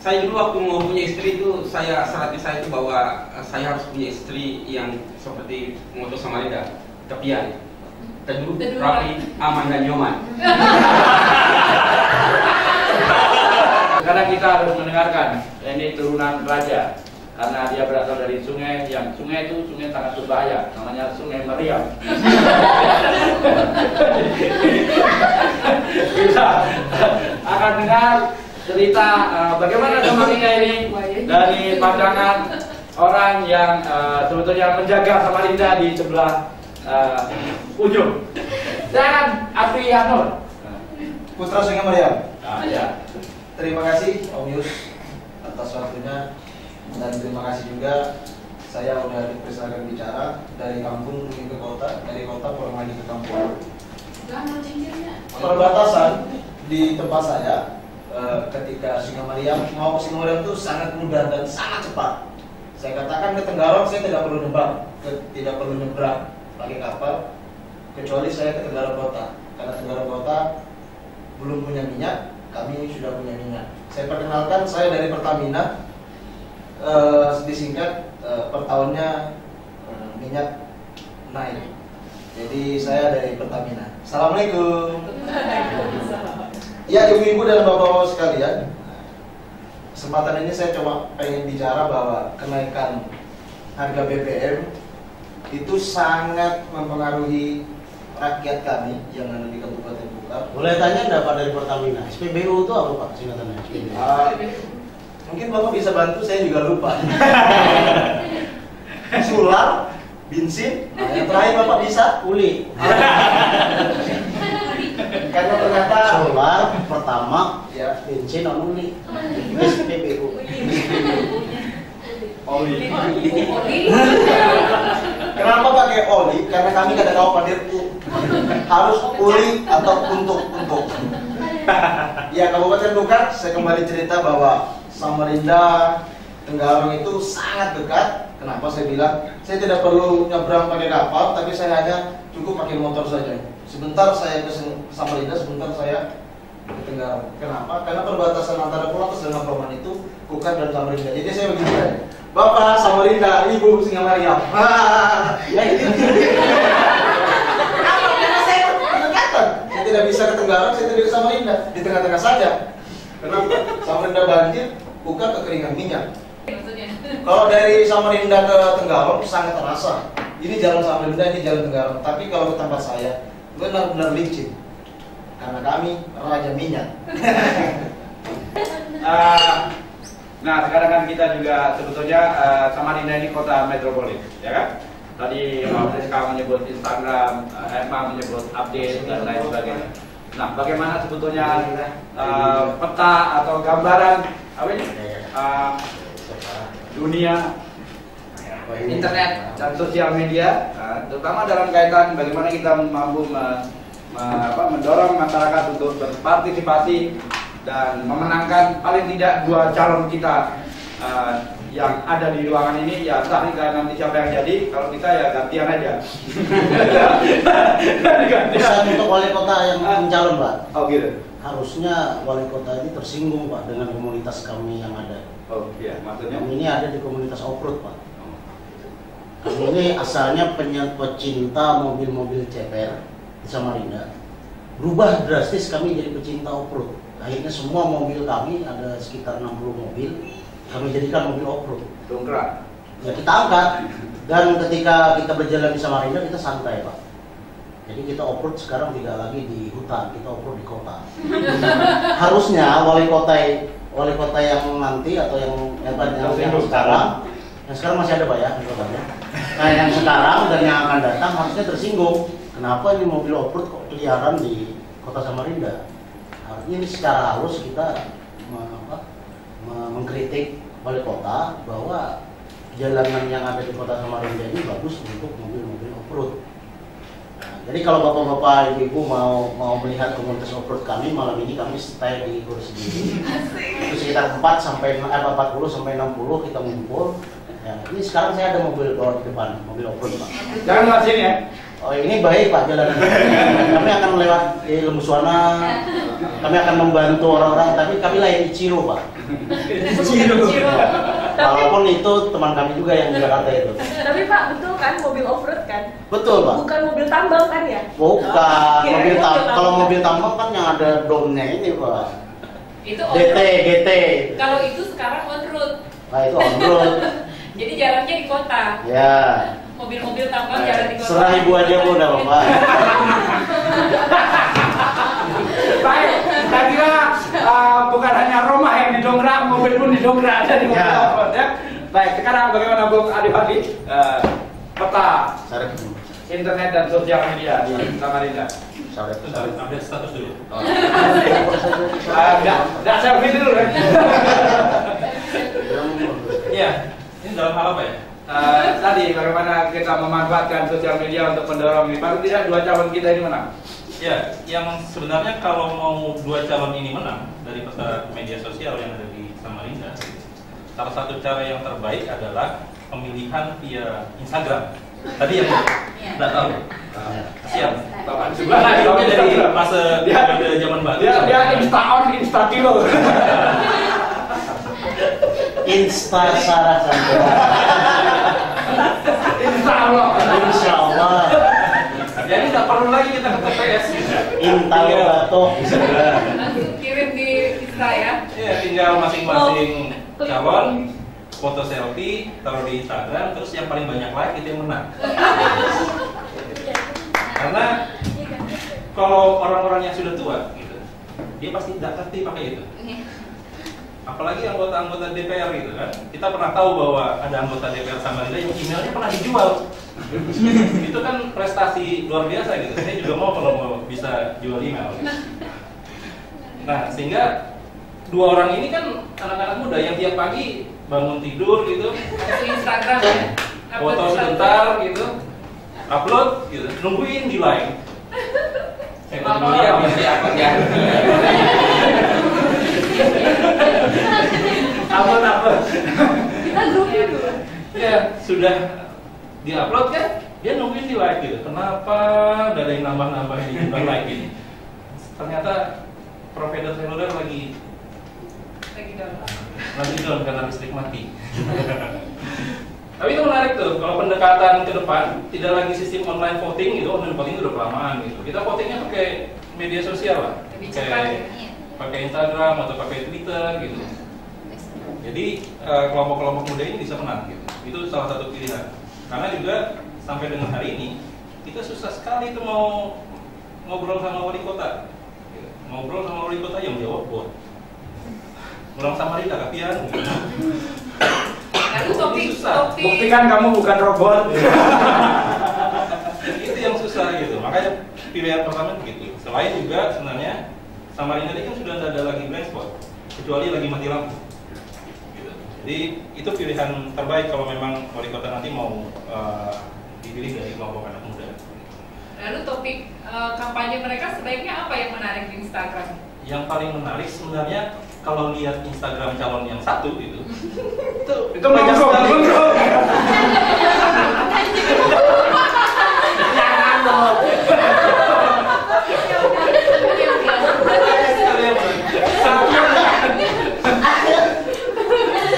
Saya dulu waktu mau punya istri itu syaratnya saya itu bahwa saya harus punya istri yang seperti moto Samarinda, kepian, teduh, rapi, aman dan nyaman. Sekarang kita harus mendengarkan ini turunan raja karena dia berasal dari sungai yang sungai itu sungai sangat berbahaya, namanya Sungai Meriam. Kita akan dengar cerita bagaimana Samarinda ini dari pandangan orang yang sebetulnya menjaga Samarinda di sebelah ujung. Dan Api Anur, Putra Sungai Meriam. Ya. Terima kasih Om Yus atas waktunya, dan terima kasih juga saya udah dipersilakan bicara dari kampung ke kota, dari kota pulang lagi ke kampung. Perbatasan di tempat saya ketika Sungai Meriam mau ke Sungai Meriam itu sangat mudah dan sangat cepat. Saya katakan ke Tenggarong saya tidak perlu nyebrang pakai kapal, kecuali saya ke Tenggarong Kota, karena Tenggarong Kota belum punya minyak, kami sudah punya minyak. Saya perkenalkan, saya dari Pertamina, disingkat per tahunnya minyak naik. Jadi saya dari Pertamina. Assalamualaikum. Ya ibu-ibu dan bapak-bapak sekalian, kesempatan ini saya coba pengen bicara bahwa kenaikan harga BBM itu sangat mempengaruhi rakyat kami yang ada di Kabupaten Bukar. Boleh tanya enggak Pak dari Pertamina? SPBU itu apa Pak singkatannya? Mungkin Bapak bisa bantu, saya juga lupa. Solar, bensin, yang terakhir Bapak bisa? Uli. Karena ternyata Solar, pertama, ya, bensin, non uli. SPBU. oli. Kenapa pakai oli? Karena kami kadang tahu padir harus uli atau untuk. Ya, Kabupaten Bukar, saya kembali cerita bahwa Samarinda, Tenggarong itu sangat dekat. Kenapa saya bilang? Saya tidak perlu nyebrang pakai kapal, tapi saya hanya cukup pakai motor saja. Sebentar saya ke Samarinda, sebentar saya ke Tenggarong. Kenapa? Karena perbatasan antara Pulau Kes dan Proman itu Bukar dan Samarinda. Jadi saya begini kan, Bapak Samarinda, Ibu Sungai Meriam. Ya gitu. Kenapa? Karena saya berdekatan. Saya tidak bisa ke Tenggarong, saya tidak ke Samarinda. Di tengah-tengah saja. Kenapa? Samarinda banjir, Bukar kekeringan minyak. Kalau dari Samarinda ke Tenggarong sangat terasa. Ini jalan Samarinda, ini jalan Tenggarong. Tapi kalau ke tempat saya benar-benar licin. Karena kami raja minyak. Nah, sekarang kan kita juga sebetulnya Samarinda ini kota metropolis, ya kan? Tadi Pak Friska menyebut Instagram, Emma menyebut update dan lain sebagainya. Nah, bagaimana sebetulnya peta atau gambaran apa ini? Dunia internet dan sosial media, terutama dalam kaitan bagaimana kita mampu mendorong masyarakat untuk berpartisipasi dan memenangkan paling tidak dua calon kita yang ada di ruangan ini. Ya entah nanti siapa yang jadi, kalau kita ya gantian aja. Pesan untuk wali kota yang mencalon Pak. Oh gitu. Harusnya wali kota ini tersinggung Pak dengan komunitas kami yang ada. Oh iya, maksudnya? Kami ini ada di komunitas off-road Pak. Kami ini asalnya pecinta mobil-mobil CPR di Samarinda. Berubah drastis kami jadi pecinta off-road. Akhirnya semua mobil kami, ada sekitar 60 mobil, kami jadikan mobil off-road. Dongkrak. Ya kita angkat. Dan ketika kita berjalan di Samarinda kita santai Pak. Jadi kita off-road sekarang tidak lagi di hutan, kita off-road di kota. Harusnya wali kota yang nanti atau yang sekarang masih ada Pak ya di kotanya. Nah yang sekarang dan yang akan datang harusnya tersinggung. Kenapa ini mobil off-road kok keliaran di kota Samarinda? Artinya ini secara halus kita mengkritik wali kota bahwa jalanan yang ada di kota Samarinda ini bagus untuk mobil-mobil off-road. Nah, jadi kalau bapak-bapak, ibu-ibu mau melihat komunitas off-road kami, malam ini kami stay di kursi sendiri. Itu sekitar 40 sampai 60 kita ngumpul. Ya, ini sekarang saya ada mobil bawa di depan, mobil off-road Pak. Jangan lewat sini ya. Oh ini baik Pak jalan. Kami akan melewati Lembu Suwana, Kami akan membantu orang-orang, tapi kami layan Ichiro, Pak. Ichiro. Walaupun itu teman kami juga yang di Jakarta itu. Tapi Pak, betul kan mobil off-road kan? Betul, Pak. Bukan mobil tambang kan ya? Bukan, Kirain kalau mobil tambang kan yang ada domnya ini, Pak. Itu GT. Kalau itu sekarang on road. Nah, itu on road. Jadi jalannya di kota. Ya. Mobil-mobil tambang jalan di kota. Serah ibu aja Bu, udah Bapak. Baik, saya kira bukan hanya rumah yang didongkrak, mobil pun didongkrak jadi mobil Ya. off-road ya. Baik, sekarang bagaimana Bung Adipati peta internet dan sosial media di Samarinda? Update status dulu. Enggak selfie dulu ya. Iya, ini dalam hal apa ya? Tadi bagaimana kita memanfaatkan sosial media untuk mendorong ini. Paling tidak 2 calon kita ini menang. Ya, yang sebenarnya kalau mau 2 calon ini menang dari peta media sosial yang ada di Samarinda, salah satu cara yang terbaik adalah pemilihan via Instagram. Tadi yang nggak tahu. Siap. Bapak sebelah lagi Ini dari fase periode zaman baru. dia insta on, insta kilo. Insta Sarah Sandra. Insta Allah. Insya Allah. Jadi nggak perlu lagi kita ke TPS. Intal batok bisa bilang. Langsung kirim di Insta ya. Ya, tinggal masing-masing calon foto selfie, taruh di Instagram, terus yang paling banyak like itu yang menang. Karena kalau orang-orang yang sudah tua, gitu, dia pasti tidak ngerti pakai itu. Apalagi anggota-anggota DPR gitu kan. Kita pernah tahu bahwa ada anggota DPR Samarinda yang emailnya pernah dijual. Itu kan prestasi luar biasa gitu. Saya juga mau kalau mau bisa jual email. Gitu. Nah, sehingga 2 orang ini kan anak-anak muda yang tiap pagi bangun tidur gitu, Langsung Instagram ya. foto sebentar gitu, upload gitu, nungguin di like. Saya Mau lihat di akun ya. Apa? Kita grupnya dulu. Ya, sudah di-upload kan, dia nungguin di like gitu. Kenapa nggak ada yang nambah-nambahin di jumlah like ini? Ternyata provider seluler lagi down karena listrik mati. Tapi itu menarik tuh, kalau pendekatan ke depan tidak lagi sistem online voting gitu, online voting itu udah kelamaan gitu. Kita votingnya pakai media sosial lah, Lebih cepat ya. pakai Instagram atau pakai Twitter gitu. Jadi kelompok-kelompok muda ini bisa menang gitu. Itu salah satu pilihan. Karena juga sampai dengan hari ini kita susah sekali tuh mau ngobrol sama wali kota. Gitu. Ngobrol sama wali kota yang jawab bot. Orang Samarinda kapian. Lalu topik Buktikan kamu bukan robot. Itu yang susah gitu. Makanya pilihan pertama begitu. Selain juga sebenarnya Samarinda ini kan sudah tidak ada lagi blind spot, kecuali lagi mati lampu. Gitu. Jadi itu pilihan terbaik kalau memang wali kota nanti mau dipilih dari kelompok anak muda. Lalu topik kampanye mereka sebaiknya apa yang menarik di Instagram? Yang paling menarik sebenarnya kalau lihat Instagram calon yang satu gitu, Itu banyak sekali.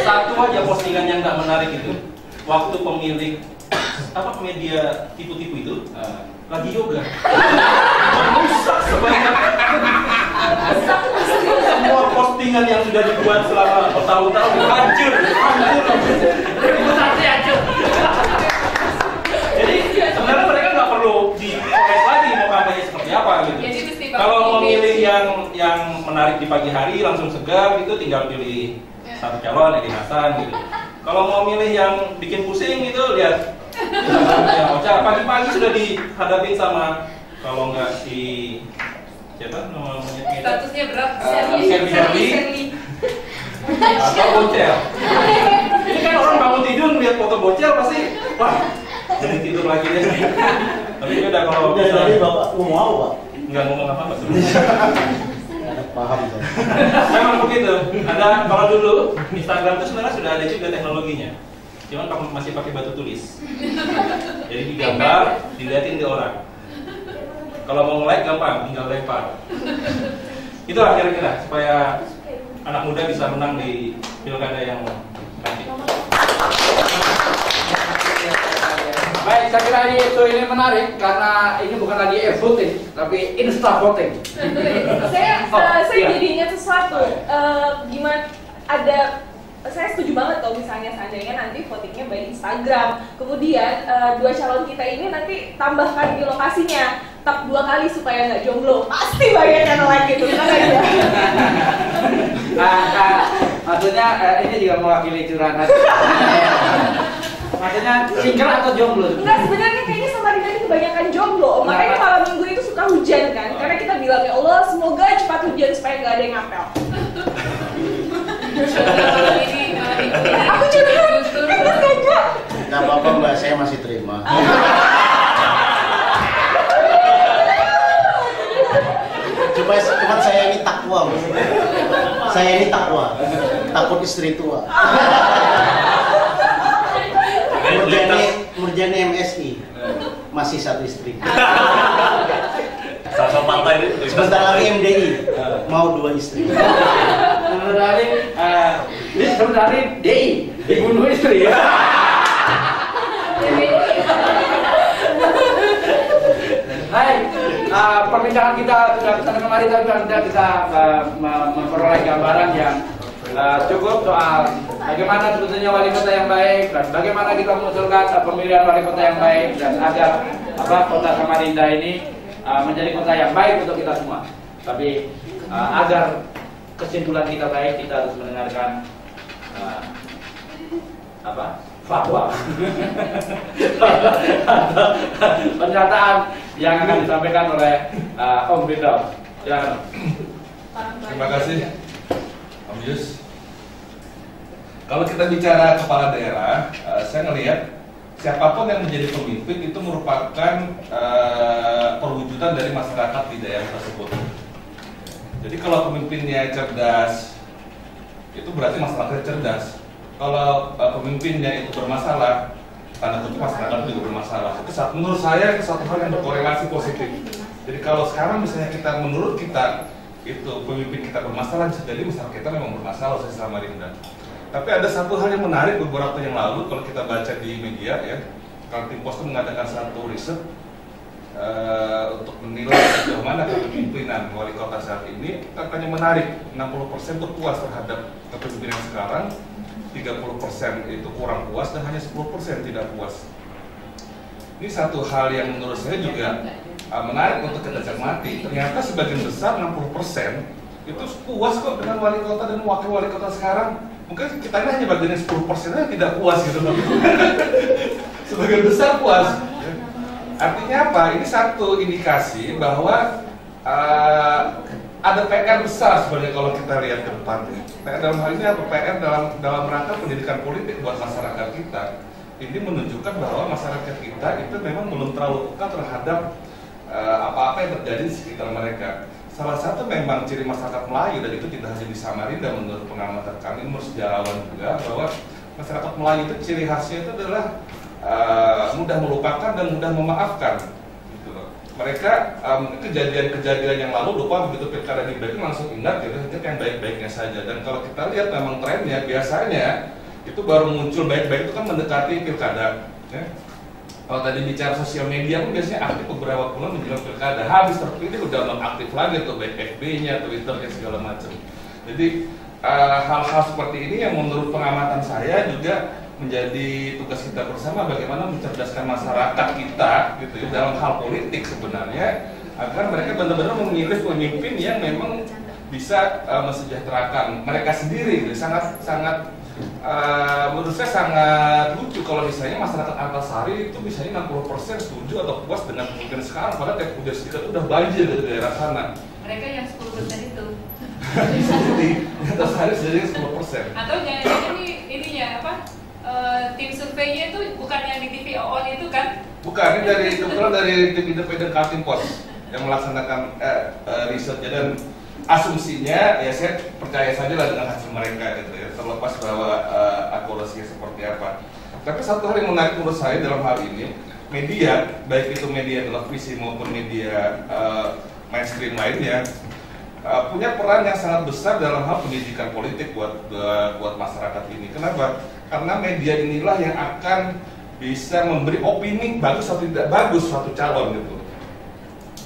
Satu aja postingan yang nggak menarik itu, waktu pemilik media tipu-tipu itu lagi yoga. Rusak sebanyak semua postingan yang sudah dibuat selama bertahun-tahun hancur. Reputasi hancur. Jadi sebenarnya mereka nggak perlu diproses lagi mau kampanye seperti apa gitu. Jadi mesti Kalau pakai memilih image. yang menarik di pagi hari langsung segar gitu, tinggal pilih satu calon Edi Hasan gitu. Kalau mau milih yang bikin pusing gitu, lihat yang Ocha pagi-pagi sudah dihadapin sama kalau nggak si siapa namanya itu Statusnya berat. Sherly atau Bocel. Ini kan orang bangun tidur lihat foto Bocel pasti wah jadi tidur lagi deh. Tapi beda kalau Udah tadi Bapak ngomong apa, Pak? nggak ngomong apa-apa sebenarnya. Paham saya. Memang begitu. Ada kalau dulu Instagram itu sebenarnya sudah ada juga teknologinya. Cuman masih pakai batu tulis. Jadi digambar, dilihatin di orang. Kalau mau like gampang, tinggal lempar. Itulah kira-kira supaya anak muda bisa menang di pilkada yang nanti. Baik, saya kira ini menarik karena ini bukan lagi voting, tapi insta voting. Saya jadi ingat sesuatu. Gimana saya setuju banget kalau misalnya seandainya nanti votingnya by Instagram. Kemudian dua calon kita ini nanti tambahkan di lokasinya, tap 2 kali supaya nggak jomblo. Pasti banyak yang like gitu kan aja. Maksudnya ini juga mewakili curahan. Maksudnya single atau jomblo? Enggak, sebenarnya kayaknya Samarinda ini kebanyakan jomblo. Makanya malam minggu itu suka hujan kan. Karena kita bilang ya Allah semoga cepat hujan supaya nggak ada yang ngapel. Aku curhat. Nggak apa-apa Mbak, saya masih terima. Cuma saya ini takwa, Mbak. Saya ini takwa, takut istri tua. Murjani MSI, masih 1 istri. Sama partai itu. Sebentar lagi MDI, mau 2 istri. Sebentar lagi DI, dibunuh istri. Hai, perbincangan kita sudah kemarin sudah kita memperoleh gambaran yang cukup soal bagaimana sebetulnya wali kota yang baik dan bagaimana kita mengusulkan pemilihan wali kota yang baik dan agar kota Samarinda ini menjadi kota yang baik untuk kita semua. Tapi agar kesimpulan kita baik, kita harus mendengarkan fatwa pernyataan yang akan disampaikan oleh Om Firdaus. Terima kasih Om Yus. Kalau kita bicara kepala daerah, saya ngelihat siapapun yang menjadi pemimpin itu merupakan perwujudan dari masyarakat di daerah tersebut. Jadi kalau pemimpinnya cerdas, itu berarti masyarakat cerdas. Kalau pemimpinnya itu bermasalah, tanda kutip masyarakat juga bermasalah. Itu menurut saya itu satu hal yang berkorelasi positif. Jadi kalau sekarang misalnya menurut kita itu pemimpin kita bermasalah, bisa jadi masyarakat kita memang bermasalah di Samarinda. Tapi ada satu hal yang menarik beberapa tahun yang lalu kalau kita baca di media ya, Kaltim Pos mengadakan satu riset untuk menilai sejauh mana kepemimpinan wali kota saat ini. Katanya menarik, 60% itu puas terhadap kepemimpinan sekarang, 30% itu kurang puas dan hanya 10% tidak puas. Ini satu hal yang menurut saya juga menarik untuk kita cermati. Ternyata sebagian besar 60% itu puas kok dengan wali kota dan wakil wali kota sekarang. Mungkin kita ini hanya bagian 10% yang tidak puas gitu loh. Sebagian besar puas. Artinya apa? Ini satu indikasi bahwa ada PR besar sebenarnya kalau kita lihat ke depan. PR dalam hal ini apa? PR dalam rangka pendidikan politik buat masyarakat kita. Ini menunjukkan bahwa masyarakat kita itu memang belum terlalu peka terhadap apa-apa yang terjadi di sekitar mereka. Salah satu memang ciri masyarakat Melayu, dan itu tidak hanya di Samarinda menurut pengamatan kami, menurut sejarawan juga, bahwa masyarakat Melayu itu ciri khasnya itu adalah mudah melupakan dan mudah memaafkan. Gitu loh. Mereka kejadian-kejadian yang lalu lupa, begitu pilkada diberikan langsung ingat gitu, yang baik-baiknya saja. Dan kalau kita lihat memang trennya biasanya itu baru muncul baik-baik itu kan mendekati pilkada. Ya. Kalau tadi bicara sosial media pun biasanya aktif beberapa bulan menjelang pilkada, habis terpilih udah non-aktif lagi tuh, baik FB-nya, Twitter-nya segala macam. Jadi hal-hal seperti ini yang menurut pengamatan saya juga menjadi tugas kita bersama, bagaimana mencerdaskan masyarakat kita gitu ya, dalam hal politik sebenarnya, agar mereka benar-benar memilih pemimpin yang memang bisa mensejahterakan mereka sendiri. Gitu. Menurut saya sangat lucu kalau misalnya masyarakat Antasari itu misalnya 60% setuju atau puas dengan pemimpin sekarang, padahal kayak udah sedikit udah banjir di daerah sana. Mereka yang 10% itu. Jadi Antasari jadi 10%. Atau jangan-jangan ininya apa? Tim surveinya itu bukan yang di TV OON itu kan? Bukan, ini dari tim independen Kaltim Pos yang melaksanakan risetnya, dan asumsinya ya saya percaya saja lah dengan hasil mereka gitu ya, terlepas bahwa akurasinya seperti apa. Tapi satu hal yang menarik menurut saya dalam hal ini, media, baik itu media televisi maupun media mainstream lainnya, punya peran yang sangat besar dalam hal pendidikan politik buat masyarakat ini. Kenapa? Karena media inilah yang akan bisa memberi opini bagus atau tidak bagus suatu calon gitu.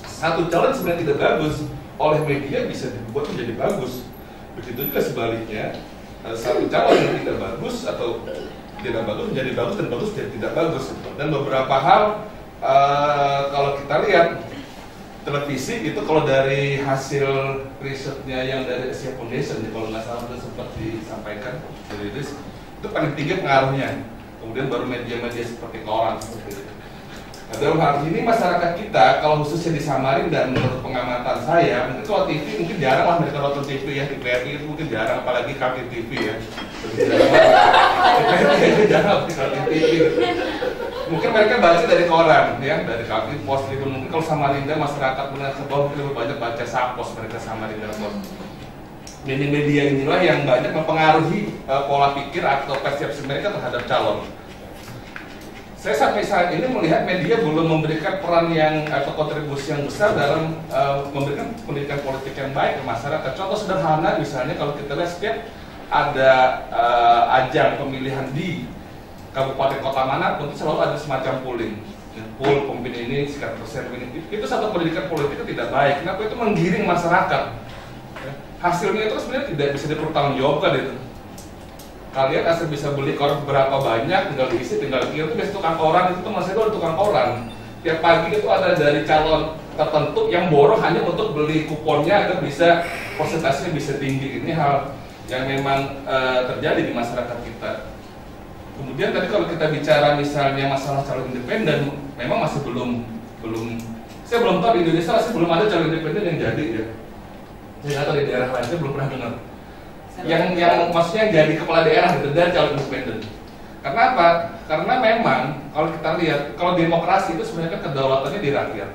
Satu calon sebenarnya tidak bagus, oleh media bisa dibuat menjadi bagus. Begitu juga sebaliknya, satu calon yang tidak bagus atau tidak bagus menjadi bagus dan bagus jadi tidak bagus. Dan beberapa hal kalau kita lihat televisi itu, kalau dari hasil risetnya yang dari Asia Foundation, kalau nggak salah sudah sempat disampaikan dari riset, itu paling tinggi pengaruhnya. Kemudian baru media-media seperti koran seperti itu. Nah, dalam hal ini masyarakat kita, kalau khususnya di Samarinda, menurut pengamatan saya, mungkin kalau TV mungkin jarang lah mereka nonton TV ya, di PRI itu mungkin jarang, apalagi Kartini TV ya. Jarang di Kartini TV. Mungkin mereka baca dari koran ya, dari Kartini Pos gitu. Mungkin kalau Samarinda masyarakat menengah ke bawah mungkin lebih banyak baca Sapos mereka Samarinda Pos. Media inilah yang banyak mempengaruhi pola pikir atau persepsi mereka terhadap calon. Saya sampai saat ini melihat media belum memberikan peran yang atau kontribusi yang besar dalam memberikan pendidikan politik yang baik ke masyarakat. Contoh sederhana misalnya kalau kita lihat setiap ada ajang pemilihan di kabupaten kota manapun selalu ada semacam polling. Poll pemimpin ini sekian persen ini. Itu satu pendidikan politiknya tidak baik. Kenapa? Itu menggiring masyarakat. Hasilnya itu sebenarnya tidak bisa dipertanggungjawabkan itu. Kalian asal bisa beli koran berapa banyak, tinggal diisi, tinggal kirim. Itu biasa tukang koran itu masih ada tukang koran. Tiap pagi itu ada dari calon tertentu yang borong hanya untuk beli kuponnya agar bisa persentasenya bisa tinggi. Ini hal yang memang terjadi di masyarakat kita. Kemudian tadi kalau kita bicara misalnya masalah calon independen, memang masih belum saya belum tahu di Indonesia masih belum ada calon independen yang jadi ya. Saya tahu di daerah lain saya belum pernah dengar. Yang maksudnya jadi kepala daerah gitu dan calon independen. Karena apa? Karena memang kalau kita lihat, kalau demokrasi itu sebenarnya kan kedaulatannya di rakyat.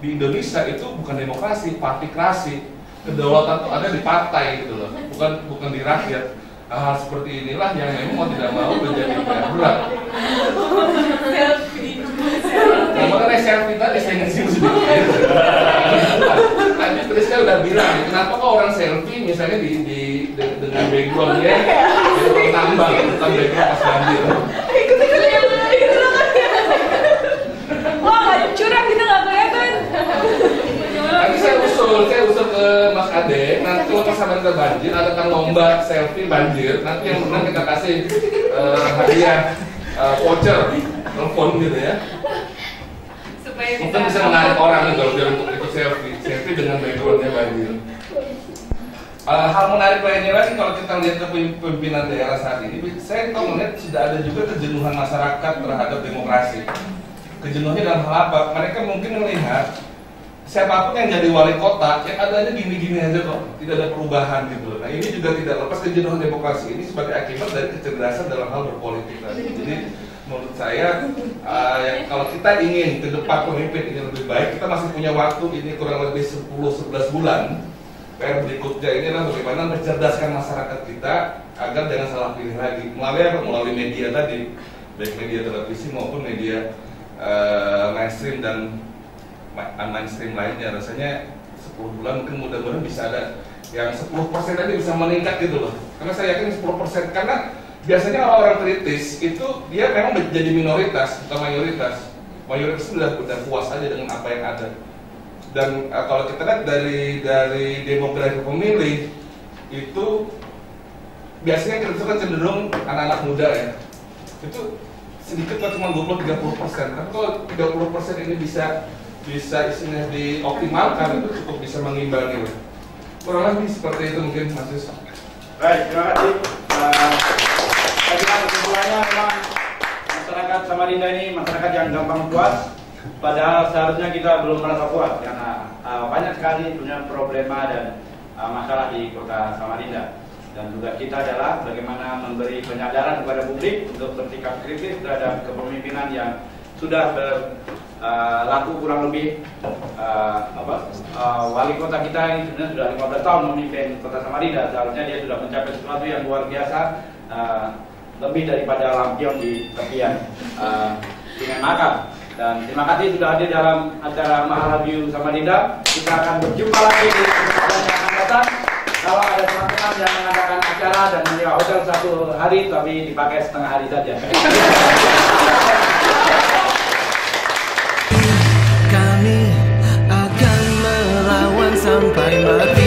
Di Indonesia itu bukan demokrasi, partikrasi. Kedaulatan itu ada di partai gitu loh, bukan di rakyat. Hal seperti inilah yang memang mau tidak mau menjadi berat. Makanya selfie tadi saya ngasih sedikit. Tadi saya udah bilang, kenapa kok orang selfie misalnya dengan backgroundnya itu tambang, bukan background pas banjir. Wah, curang kita nggak kelihatan. Nanti saya usul ke Mas Ade. Nanti kalau pas Samarinda banjir, adakan lomba selfie banjir. Nanti yang menang kita kasih hadiah voucher, telepon gitu ya. Mungkin bisa menarik orang kalau dia untuk ikut selfie dengan backgroundnya banjir. Hal menarik lainnya lagi kalau kita lihat ke pimpinan daerah saat ini, saya tahu melihat sudah ada juga kejenuhan masyarakat terhadap demokrasi. Kejenuhannya dalam hal apa? Mereka mungkin melihat siapapun yang jadi wali kota, yang adanya gini-gini aja kok, tidak ada perubahan gitu. Nah ini juga tidak lepas kejenuhan demokrasi ini sebagai akibat dari kecerdasan dalam hal berpolitik tadi. Jadi menurut saya kalau kita ingin ke depan pemimpin ini lebih baik, kita masih punya waktu ini kurang lebih 10-11 bulan. PR berikutnya ini adalah bagaimana mencerdaskan masyarakat kita agar jangan salah pilih lagi melalui media tadi, baik media televisi maupun media mainstream dan mainstream lainnya. Rasanya 10 bulan mungkin mudah-mudahan bisa ada yang 10% tadi bisa meningkat gitu loh. Karena saya yakin 10%, karena biasanya orang kritis itu dia memang menjadi minoritas bukan mayoritas. Mayoritas sudah puas aja dengan apa yang ada. Dan kalau kita lihat dari demografi pemilih itu biasanya kritis kan cenderung anak-anak muda ya. Itu sedikit lah, cuma 20-30%. Tapi kalau 30% ini bisa isinya dioptimalkan, itu cukup bisa mengimbangi. Kurang lebih seperti itu mungkin Mas Yus. Baik, terima kasih. Saya kira kesimpulannya memang masyarakat Samarinda ini masyarakat yang gampang puas, padahal seharusnya kita belum merasa puas karena banyak sekali punya problema dan masalah di kota Samarinda. Dan tugas kita adalah bagaimana memberi penyadaran kepada publik untuk bersikap kritis terhadap kepemimpinan yang sudah berlaku kurang lebih wali kota kita ini sebenarnya sudah 15 tahun memimpin kota Samarinda. Seharusnya dia sudah mencapai sesuatu yang luar biasa, lebih daripada lampion di tepian Sungai Makam. Dan terima kasih sudah hadir dalam acara Maharabiu Samarinda. Kita akan berjumpa lagi di kesempatan yang akan catatan kalau ada teman-teman yang mengadakan acara dan menyewa hotel 1 hari tapi dipakai setengah hari saja. Kami akan melawan sampai mati.